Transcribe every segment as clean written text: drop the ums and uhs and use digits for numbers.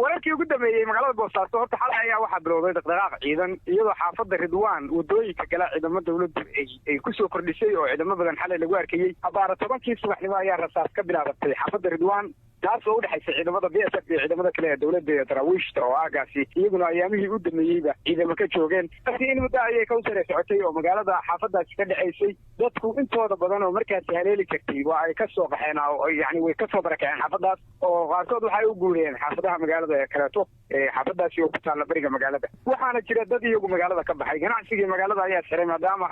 wararkii ugu dambeeyay magaalada Boosaaso horta xalay ayaa waxa bilowday dhaqdhaqaaq ciidan iyadoo xaafadda Ridwaan wadooyinka kala ciidamada dawladdu ay ku soo kordhisay oo ciidamo badan xalay lagu arkayay abaar 10kii subaxnimo ayaa rasaas ka bilaabatay xaafadda Ridwaan taas oo u dhaxaysay ciidamada BSF iyo ciidamada kale ee dawladda ee Daraawiishta oo aagaasi iyaguna ayaamihii u dambeeyayba ciidamo ka joogeen in muddo ayay ka soo socotay oo magaalada xaafadaasi ka dhaxaysay dadku intooda badan oo markaas haleeli kartay waa ay ka soo qaxeen oo yani way ka soo barakaceen xaafadaas oo qaarkood waxay u guureen xaafadaha magaalada ee kaleeto xaafadaasi oo ku taala bariga magaalada waxaana jira dad iyagu magaalada ka baxay ganacsiga magaalada ayaa xiray maadaama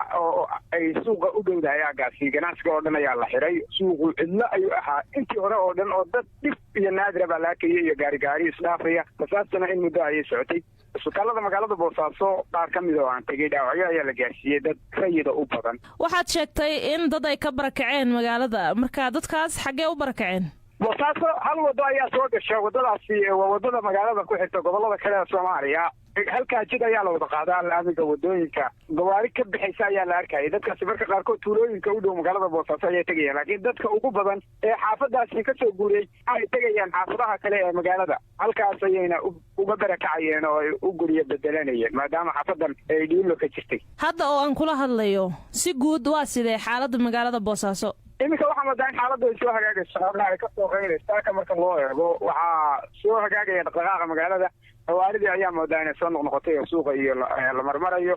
ay suuqa u dhowdahay aagaasi ganacsiga oo dhan ayaa la xiray suuqu cidla ayuu ahaa intii hore oo dhan oo dad dhif iyo naadir baa la arkayay iyo gaari isdhaafaya taasna in muddo ayay socotay isbitaalada magaalada Boosaaso qaar ka mid ah aan tagay dhaawacyo ayaa la gaarsiiyay dad rayida u badan waxaad sheegtay in dad ay ka barakaceen magaalada marka dadkaas xagee u barakaceen Boosaaso hal wado ayaa soo gashay wadadaasi waa wadada magaalada ku xigta gobolada kale ee Soomaaliya halka jid ayaa la wada qaadaa laamiga wadooyinka gawaari ka bixaysa ayaa la arkay dadkaasi marka qaarkood tuulooyinka u dhow magaalada Boosaaso ayaa tagayaan laakiin dadka ugu badan ee xaafadaasi ka soo guuray ay tagayaan xaafadaha kale ee magaalada halkaas ayayna uga barakacayeen oo ay u guriyo bedelanayeen maadaama xaafadan ay dhiilo ka jirtay hadda oo aan kula hadlayo si guud waa sidee xaaladda magaalada Boosaaso iminka waxaa madaan xaaladda soo hagaagayso xubnaha ay ka soo qaynaysaa marka loo eego waxaa soo hagaagaya dhaqdhaqaaqa magaalada hawaalidii ayaa moodaa inay soo noqnoqotay suuqa iyo la marmarayo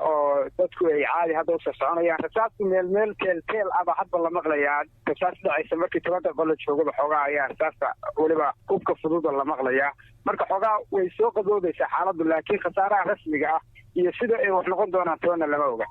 oo dadku ay caadi hadda u soconayaan rasaasku meel teel aba hadba la maqlayaa rasaas dhacaysa markii 10 qolo joogaba xoogaa ayaa rasaasta waliba hubka fudud la maqlayaa marka xoogaa way soo qadoodaysaa xaaladdu laakiin khasaaraha rasmiga ah iyo sida ay wax noqon doonaan toona lama oga